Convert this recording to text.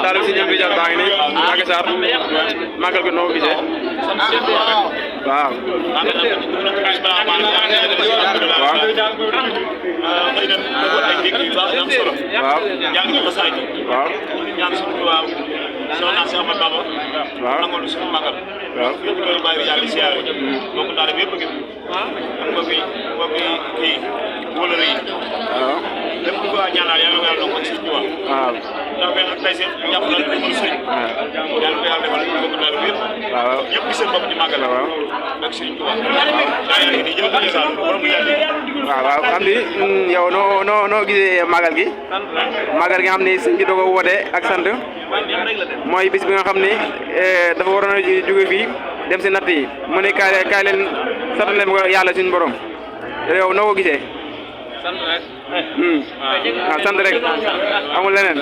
taalibe si ñoom Rijal baa ngi nii Maguette Sarr màggal gi noo ko gisee waaw waaw am di yow noo gisee magal gi xam ni sëñ bi da ko woote ak sant mooy bis bi nga xam ni dafa waroon a jóge fii dem si natt yi mu ne kaay leen sant leen ko yàlla suñu borom yow noo ko gisee sant rek amul leneen